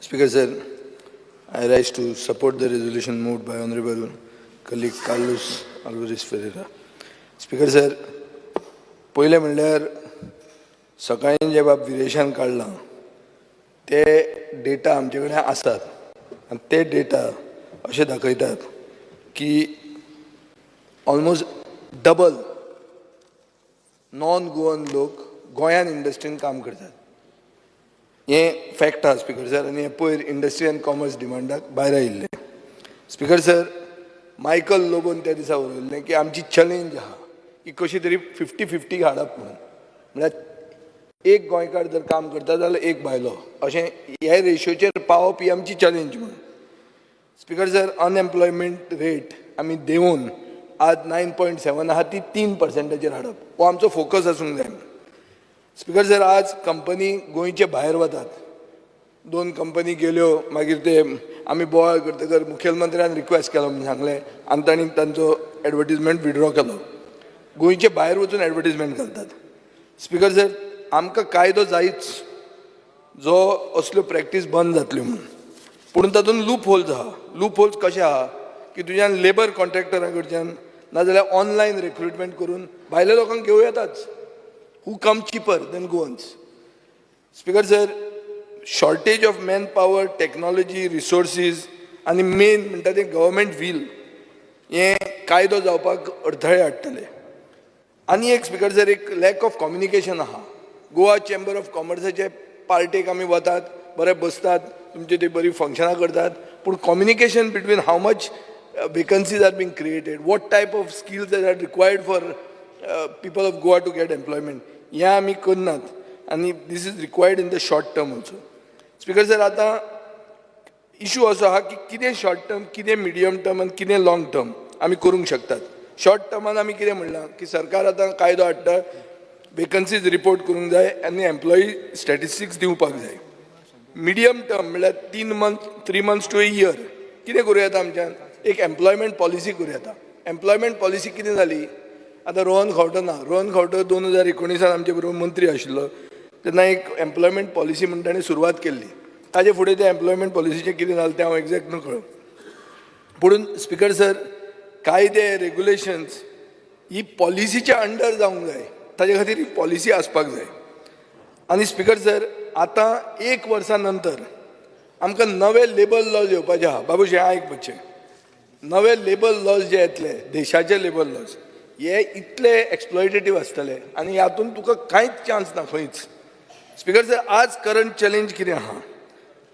Speaker sir, I rise to support the resolution moved by Honorable colleague Carlos Alvarez Ferreira. Speaker sir, पहिले म्हणल्यार सकाळी जे बाब विरेशान काढला ते डेटा आमचे कडेन आसात आनी ते डेटा अशें दाखयतात की ऑलमोस्ट डबल नॉन गोवन लोक गोंयान इंडस्ट्रीन काम करतात. हे फॅक्ट आहा स्पीकर सर, आनी हे पयर इंडस्ट्री एंड कॉमर्स डिमांडाक भायर आयिल्ले. स्पीकर सर, मायकल लोबोन त्या दिसा उलयल्लें की आमची चॅलेंज आहा की कशी तरी 50-50 हाडप म्हणून, म्हळ्यार एक गोंयकार जर काम करता जाल्यार एक भायलो, अशें ह्या रेशियोचेर पावप ही आमची चॅलेंज म्हणून. स्पीकर सर, अनएम्प्लॉयमेंट रेट आमी देंवन आज 9.7 आहा ती 3% हाडप, हो आमचो फोकस आसूंक जाय. स्पीकर सर, आज कंपनी गोंयचे भायर वतात. 2 कंपनी गेल्यो, मागीर ते आमी बोवाळ करतकर मुखेलमंत्र्यान रिक्वेस्ट केलो म्हणून सांगलें आनी तांणी तांचो एडवर्टिजमेंट विड्रॉ केलो. गोंयचे भायर वचून एडवर्टिजमेंट घालतात. स्पीकर सर, आमकां कायदो जायच जो असल्यो प्रॅक्टीस बंद जातल्यो म्हणून, पूण तातूंत लूप होल्स आहा. लूप होल्स कशे आहा की तुज्यान लेबर कॉन्ट्रॅक्टरा कडच्यान नाजाल्यार ऑनलायन रिक्रुटमेंट करून भायल्या लोकांक घेवं येताच, who come cheaper than Goans. Speaker sir, shortage of manpower, technology, resources, आणि मेन म्हणटा ते गव्हर्मेंट वील हे कायदो जावपाक अडथळे हाडटले. आनी एक स्पीकर सर, एक लॅक ऑफ कम्युनिकेशन आहा. गोवा चेंबर ऑफ कॉमर्साचे पार्टेक आमी वतात, बरे बसतात, तुमचे ते बरी फंक्शनां करतात, पूण communication between how much vacancies are being created, what type of skills are required for people of Goa to get employment, हे आमी करनात, आनी this is required in the short term also. Speaker sir, आतां issue असो आहा की कितें short term, कितें मिडियम टर्म आनी कितें लॉंग टर्म आमी करूंक शकतात. शॉर्ट टर्मान आमी कितें म्हणलां की सरकार आतां कायदो हाडटा, वेकन्सीज रिपोर्ट करूंक जाय आनी एम्प्लॉई स्टॅटिस्टिक्स दिवपाक जाय. मिडियम टर्म म्हणल्यार 3 months to a year कितें करूं येता आमच्यान, एक एम्प्लॉयमेंट पॉलिसी करूं येता. एम्प्लॉयमेंट पॉलिसी कितें जाली, आतां रोहन खंवटो ना, रोहन खंवटो 2019 आमचे बरोबर मंत्री आशिल्लो तेन्ना एक एम्प्लॉयमेंट पॉलिसी म्हणून ताणें सुरवात केल्ली. ताजे फुडें त्या एम्प्लॉयमेंट पॉलिसीचें कितें जालें तें हांव एक्झॅक्ट नकळो. पूण स्पीकर सर, कायदे रेग्युलेशन्स ही पॉलिसीच्या अंडर जावंक जाय, ताजे खातीर ही पॉलिसी आसपाक जाय. आनी स्पीकर सर, आतां 1 वर्सा नंतर आमकां नवे लेबर लॉज येवपाचे आहा. बाबूशे आयक बच्चे, नवे लेबर लॉज जे येतले, देशाचे लेबर लॉज, हे इतले एक्सप्लॉयटेटीव आसतले आनी हातूंत तुका कांयच चान्स ना खंयच. स्पीकर सर, आज करंट चॅलेंज कितें आहा,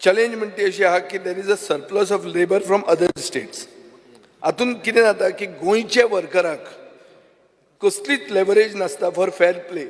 चॅलेंज म्हणटा ती अशी आहा की there is a surplus of labour from other states. हातूंत कितें जाता की गोंयचे वर्कराक कसलीच लेवरेज नासता फॉर फेर प्ले.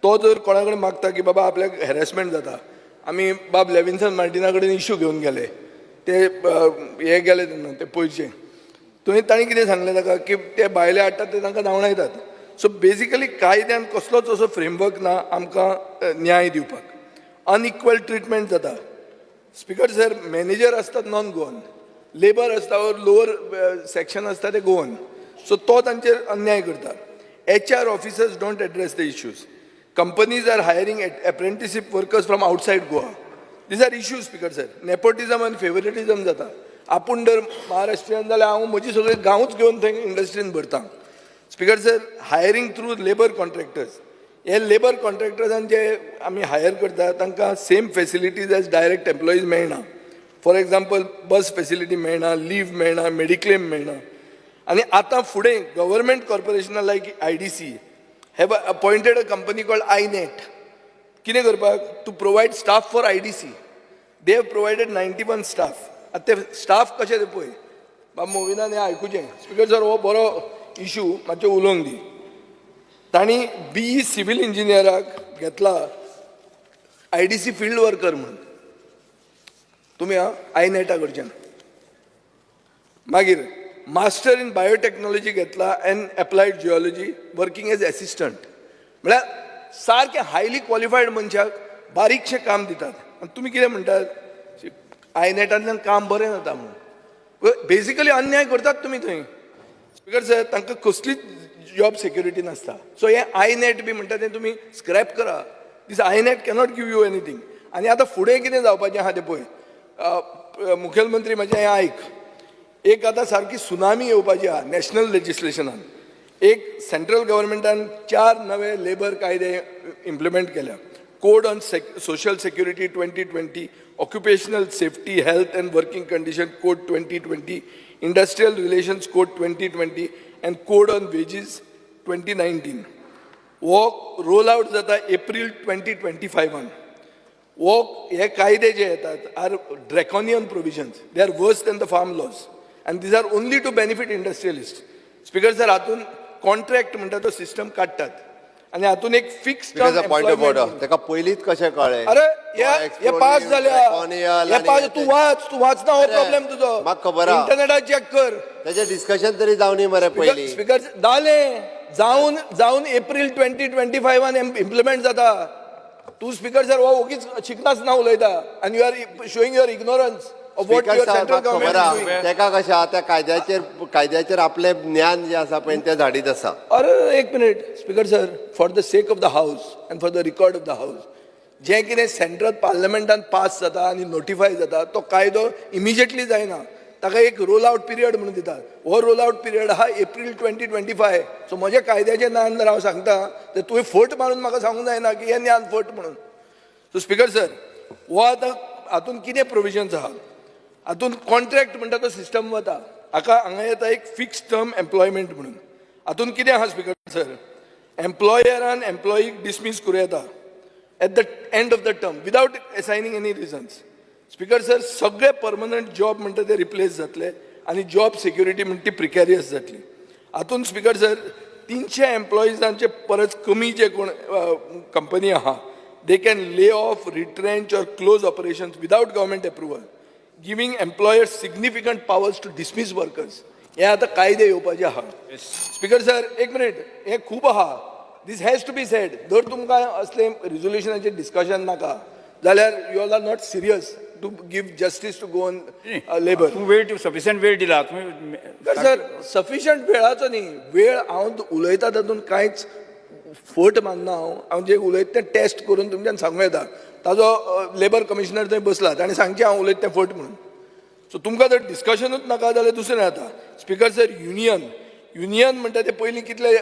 तो जर कोणा कडेन मागता की बाबा आपल्याक हॅरेसमेंट जाता, आमी बाब लेविन्सन मार्टिना कडेन इश्यू घेवन गेले, ते हे गेले तेन्ना ते पयशे, थंय तांणी कितें सांगलें ताका की ते भायले हाडटात ते तांकां धांवडायतात. सो बेजिकली कायद्यान कसलोच असो फ्रेमवर्क ना आमकां न्याय दिवपाक. अनइक्वल ट्रिटमेंट जाता. स्पीकर सर, मॅनेजर आसतात नॉन गोवन, लेबर आसता लोअर सेक्शन आसता ते गोवन, सो तो तांचेर अन्याय करता. HR officers don't address the issues. Companies are hiring apprenticeship workers from outside Goa. These are issues speaker sir. Nepotism आनी फेवरेटिझम जाता. आपूण जर महाराष्ट्रीयन जाल्यार हांव म्हजी सगळी गांवच घेवन थंय इंडस्ट्रीन भरता. Speaker sir, hiring through labour contractors, हे लेबर कॉन्ट्रॅक्टर्सान जे आमी हायर करता तांकां same facilities as direct employees मेळना. फॉर एग्जाम्पल, बस फेसिलिटी मेळना, लीव मेळना, मेडिक्लेम मेळना. आनी आतां फुडें गव्हर्मेंट कॉर्पोरेशनां like IDC have appointed a company called iNet. कितें करपाक, to provide staff for IDC. They have provided 91 staff. आतां ते स्टाफ कशे ते पळय, बाब मोविनान हें आयकुचें. स्पीकर सर, हो बरो इशू मातशें उलोवंक दी. तांणी BE सिव्हील इंजिनियराक घेतला IDC फिल्ड वर्कर म्हणून, तुमी iNet कडच्यान. मागीर मास्टर इन बायोटेक्नॉलॉजी घेतला and applied geology, working as assistant. म्हळ्यार सारके हायली क्वॉलिफायड मनशाक बारीकशें काम दितात. आनी तुमी कितें म्हणटात, iNetतल्यान काम बरें जाता म्हणून. बेजिकली अन्याय करतात तुमी थंय. स्पीकर सर, तांकां कसलीच जॉब सेक्युरिटी नासता. सो हे iNet बी म्हणटा तें तुमी स्क्रॅप करा. दीस iNet cannot give you anything. आनी आतां फुडें कितें जावपाचें आहा तें पळय. मुखेलमंत्री म्हजें हें आयक, एक आतां सारकी सुनामी येवपाची आहा नॅशनल लेजिस्लेशनान. एक सेंट्रल गव्हर्मेंटान 4 नवे लेबर कायदे इम्प्लिमेंट केल्या. Code on social security 2020, occupational safety health and working condition code 2020, industrial relations code 2020 and code on wages 2019. हो रोल आउट जाता एप्रील 2025. हे कायदे जे येतात are draconian provisions. They are worse than the farm laws and these are only to benefit industrialist. Speaker sir, हातून contract म्हणटा तो system काडटात आनी हातून एक फिक्स पॉइंट ऑफ ऑर्डर तेका पयलींच कशें कळ्ळें? अरे हे पास जाल्या, हे पास तू वाचना, हो प्रॉब्लेम तुजो. म्हाका खबर आहा, इंटरनेटार चॅक कर. तेजें डिस्कशन तरी जावनी मरे पयलीं. स्पीकर जावन एप्रील 2025 इम्प्लिमेंट जाता. तू स्पीकर सर हो ओगीच शिकनाच ना उलयता आनी you are showing your ignorance of what your central government. तेका कशें आहा, त्या कायद्याचेर आपलें ज्ञान जें आसा पळय तें धाडीत आसा. अरे एक minute speaker sir, for the sake of the house and for the record of the house, जें कितें सेंट्रल पार्लमेंटान पास जाता आनी नोटिफाय जाता तो कायदो इमिजिएटली जायना. ताका एक रोल आउट पिरियड म्हणून दितात. हो रोल आउट पिरियड आहा एप्रील 2025. सो म्हज्या कायद्याचें ज्ञान जर हांव सांगता तर तुवें फट मारून म्हाका सांगूंक जायना की हें ज्ञान फट म्हणून. सो स्पीकर सर, हो आतां हातून कितें प्रोविजन्स आहा, हातून कॉन्ट्रॅक्ट म्हणटा तो सिस्टम वता. हांगा येता एक फिक्स टर्म एम्प्लॉयमेंट म्हणून. हातून कितें आहा स्पीकर सर, एम्प्लॉयरान एम्प्लॉईक डिसमीस करूं येता at the end of the term without assigning any reasons. Speaker sir, सगळे परमनंट जॉब म्हणटा ते रिप्लेस जातले आनी जॉब सिक्युरिटी म्हणटा ती प्रिकॅरियस जातली. हातून स्पीकर सर 300 एम्प्लॉईजांचे परस कमी जे कोण कंपनी आहा they can lay off, retrench or close operations without government approval, giving employers significant powers to dismiss workers. हे आतां कायदे येवपाचे आहा. स्पीकर सर एक मिनिट, हे खूब आहा. This has to be said. जर तुमकां असले रिझोल्युशनाचेर डिस्कशन नाका जाल्यार you all are not serious to give justice to go on labour. वेळ सफिशियंट वेळ दिला तुम्ही. सर सफिशियंट वेळाचो न्ही, वेळ हांव उलयता तातूंत कांयच फट मानना. हांव जें उलयता तें टेस्ट करून तुमच्यान सांगूं येता. ताजो लेबर कमिशनर थंय बसला, ताणें सांगचें हांव उलयता तें फट म्हणून. सो तुमकां जर डिस्कशनूच नाका जाल्यार दुसरें जाता. स्पीकर सर, युनियन म्हणटा ते पयलीं कितले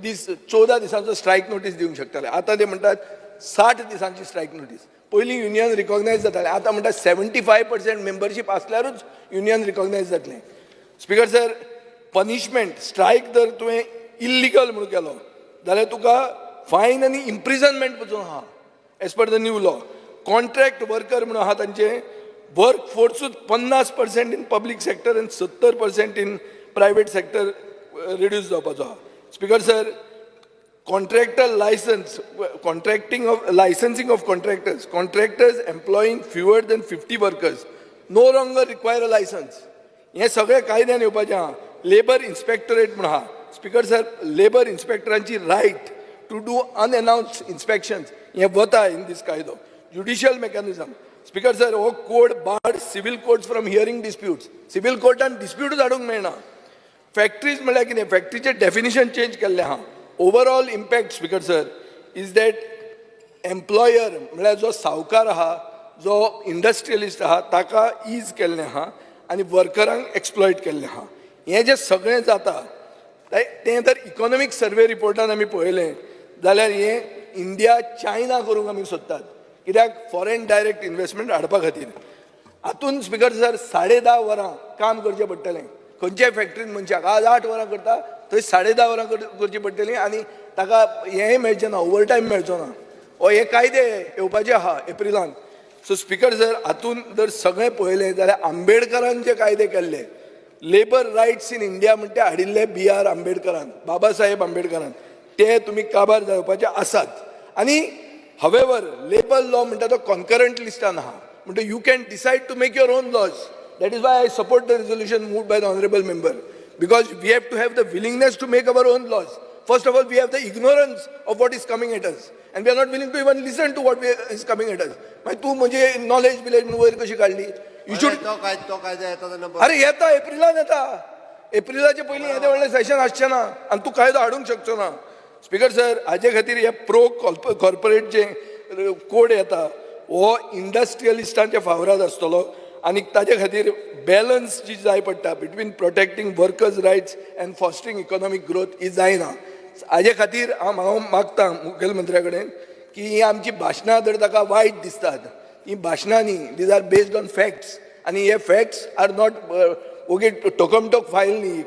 दीस 14 दिसांचो स्ट्रायक नोटीस दिवंक शकताले. आतां ते म्हणटात 60 दिसांची स्ट्रायक नोटीस. पयलीं युनियन रिकॉग्नायज जातालें, आतां म्हणटा 75% मेंबरशीप आसल्यारूच युनियन रिकॉग्नायज जातलें. स्पीकर सर, पनिशमेंट स्ट्रायक जर तुवें इल्लिगल म्हणून केलो जाल्यार तुका फायन आनी इम्प्रिजनमेंट पसून आहा as per the new law. Contract worker म्हणून आहा तांचे वर्क फोर्सूच 50% इन पब्लीक सेक्टर आनी 70% इन प्रायवेट सेक्टर रिड्यूस जावपाचो आहा. Speaker sir, contractor license, licensing of contractors employing fewer than 50 workers no longer require a license. हे सगळे कायद्यान येवपाचें आहा. लेबर इन्स्पेक्टरेट म्हणून आहा. स्पीकर सर, लेबर इन्स्पेक्टरांची right to do unannounced inspections हे वता इन दीस कायदो. Judicial mechanism. स्पीकर सर, हो code barred civil courts from hearing disputes. Civil कोर्टान डिस्प्यूटूच हाडूंक मेळना. फॅक्टरीज म्हळ्यार कितें, फॅक्टरीचें डेफिनेशन चेंज केल्लें आहा. Overall impact speaker sir is that employer म्हळ्यार जो सावकार आहा, जो इंडस्ट्रियलिस्ट आहा ताका ईज केल्लें आहा आनी वर्करांक एक्सप्लॉयट केल्लें आहा. हें जें सगळें जाता तें जर इकॉनॉमीक सर्वे रिपोर्टान आमी पळयलें जाल्यार हें इंडिया चायना करूंक आमी सोदतात. कित्याक फॉरेन डायरेक्ट इन्वेस्टमेंट हाडपा खातीर. हातून स्पीकर सर 10.5 वरां काम करचें पडटलें. खंयच्याय फॅक्टरीन मनशाक आज 8 वरां करता थंय 10.5 वरां करची पडटलीं आनी ताका हेंय मेळचें ना, ओवरटायम मेळचो ना. हे कायदे येवपाचे आहा एप्रिलांत. सो स्पीकर सर, हातून जर सगळें पळयलें जाल्यार आंबेडकरान जे कायदे केल्ले, लेबर रायट्स इन इंडिया म्हणटा ते हाडिल्ले B.R. आंबेडकरान, बाबासाहेब आंबेडकरान, ते तुमी काबार जावपाचे आसात. आनी हवेवर लेबर लॉ म्हणटा तो कॉन्करंट लिस्टान आहा. म्हणटा you can decide to make your own laws. That is why I support the resolution moved by the honourable member. Because we have to have the willingness to make our own laws. First of all, we have the ignorance of what is coming at us. And we are not willing to even listen to what is coming at us. तू म्हणजे knowledge बिलेज वयर कशी काढली? You should. अरे येता एप्रिलान येता. एप्रिलाचे पयलीं येदे व्हडलें सेशन आसचें ना आनी तूं कायदो हाडूंक शकचो ना. स्पीकर सर, हाजे खातीर हे प्रो कॉर्पोरेट जे कोड येता हो इंडस्ट्रियलिस्टांच्या फावरात आसतलो आनी ताजे खातीर बॅलन्स जी जाय पडटा between protecting workers rights and fostering economic growth ही जायना. हाजे खातीर हांव मागतां मुखेलमंत्र्या कडेन की ही आमची भाशणां जर ताका वायट दिसतात, ही भाशणां न्ही, these are based on facts, आनी हे फॅक्ट्स आर नॉट ओगे टोकमटोक फायल न्ही,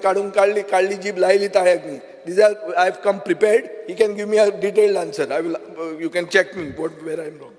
काडली जीब लायली ताळ्याक न्ही. These are, I have come prepared. He can give me a detailed answer. You can check me, where I am wrong.